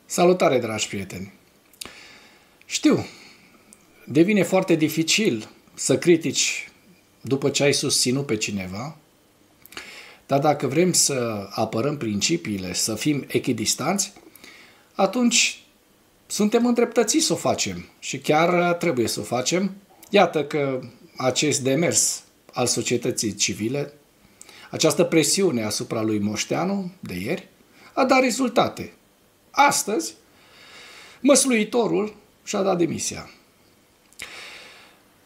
Salutare, dragi prieteni! Știu, devine foarte dificil să critici după ce ai susținut pe cineva, dar dacă vrem să apărăm principiile, să fim echidistanți, atunci suntem îndreptățiți să o facem și chiar trebuie să o facem. Iată că acest demers al societății civile, această presiune asupra lui Moșteanu de ieri, a dat rezultate. Astăzi, măsluitorul și-a dat demisia.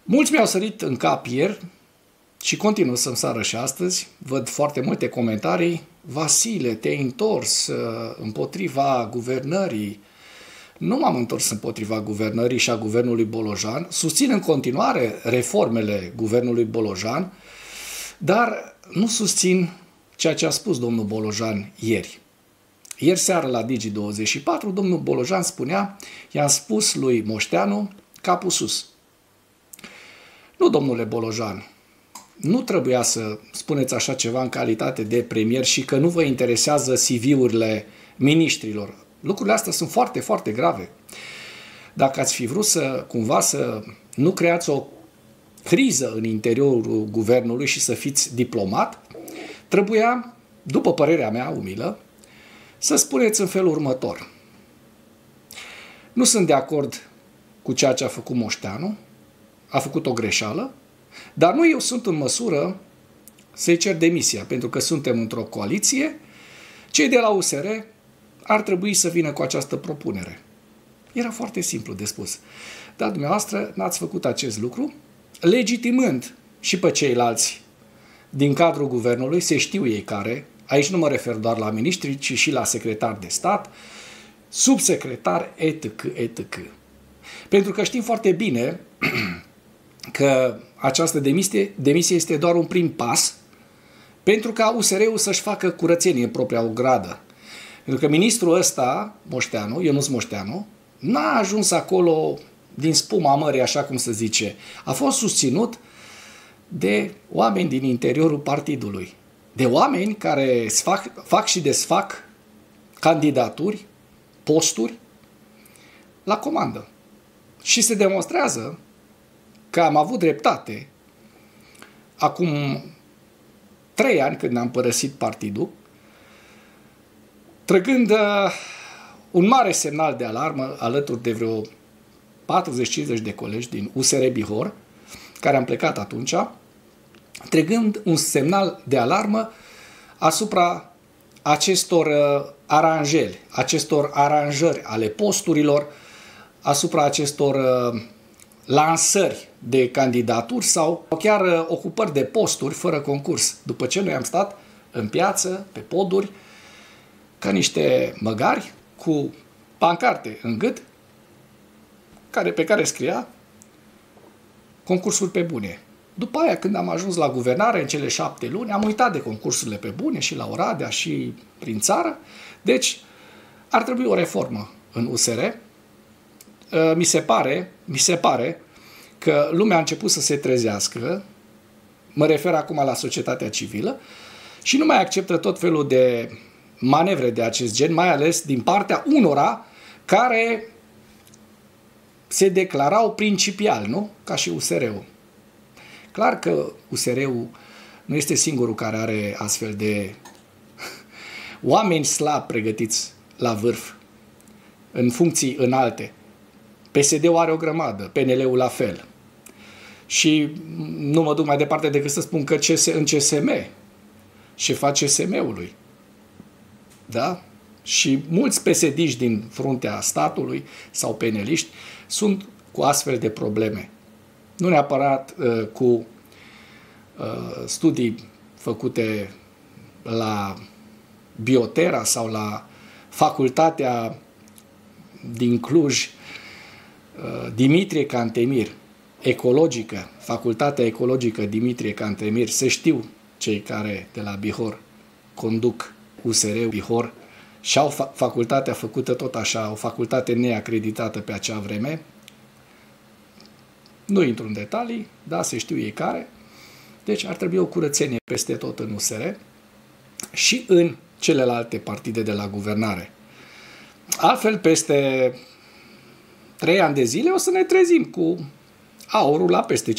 Mulți mi-au sărit în cap ieri și continuă să-mi sară și astăzi. Văd foarte multe comentarii. Vasile, te-ai întors împotriva guvernării. Nu m-am întors împotriva guvernării și a guvernului Bolojan. Susțin în continuare reformele guvernului Bolojan, dar nu susțin ceea ce a spus domnul Bolojan ieri. Ieri seară la Digi24, domnul Bolojan spunea, i-am spus lui Moșteanu, capul sus. Nu, domnule Bolojan, nu trebuia să spuneți așa ceva în calitate de premier și că nu vă interesează CV-urile miniștrilor. Lucrurile astea sunt foarte, foarte grave. Dacă ați fi vrut cumva să nu creați o criză în interiorul guvernului și să fiți diplomat, trebuia, după părerea mea umilă, să spuneți în felul următor. Nu sunt de acord cu ceea ce a făcut Moșteanu, a făcut o greșeală, dar nu eu sunt în măsură să-i cer demisia, pentru că suntem într-o coaliție, cei de la USR ar trebui să vină cu această propunere. Era foarte simplu de spus. Dar dumneavoastră n-ați făcut acest lucru, legitimând și pe ceilalți din cadrul guvernului, se știu ei care, aici nu mă refer doar la miniștri, ci și la secretari de stat, subsecretari, etc., etc. Pentru că știm foarte bine că această demisie este doar un prim pas pentru ca USR-ul să-și facă curățenie în propria ogradă. Pentru că ministrul ăsta, Moșteanu, Ionuț Moșteanu, n-a ajuns acolo din spuma mării, așa cum se zice. A fost susținut de oameni din interiorul partidului. De oameni care fac și desfac candidaturi, posturi la comandă. Și se demonstrează că am avut dreptate acum 3 ani când am părăsit partidul, trăgând un mare semnal de alarmă alături de vreo 40-50 de colegi din USR Bihor, care am plecat atunci, trăgând un semnal de alarmă asupra acestor aranjări ale posturilor, asupra acestor lansări de candidaturi sau chiar ocupări de posturi fără concurs. După ce noi am stat în piață, pe poduri, ca niște măgari, cu pancarte în gât, pe care scria concursuri pe bune. După aia, când am ajuns la guvernare, în cele 7 luni, am uitat de concursurile pe bune și la Oradea și prin țară. Deci, ar trebui o reformă în USR. Mi se pare că lumea a început să se trezească, mă refer acum la societatea civilă, și nu mai acceptă tot felul de manevre de acest gen, mai ales din partea unora care se declarau principial, nu? Ca și USR-ul. Clar că USR-ul nu este singurul care are astfel de oameni slabi pregătiți la vârf, în funcții înalte. PSD-ul are o grămadă, PNL-ul la fel. Și nu mă duc mai departe decât să spun că în CSM, șefa CSM-ului, da? Și mulți PSD-ști din fruntea statului sau peneliști sunt cu astfel de probleme. Nu neapărat cu studii făcute la Biotera sau la facultatea din Cluj, Dimitrie Cantemir, ecologică, facultatea ecologică Dimitrie Cantemir, se știu cei care de la Bihor conduc USR Bihor și au facultatea făcută tot așa, o facultate neacreditată pe acea vreme. Nu intru în detalii, da, se știu ei care. Deci ar trebui o curățenie peste tot în USR și în celelalte partide de la guvernare. Altfel, peste 3 ani de zile o să ne trezim cu aurul la peste 50%.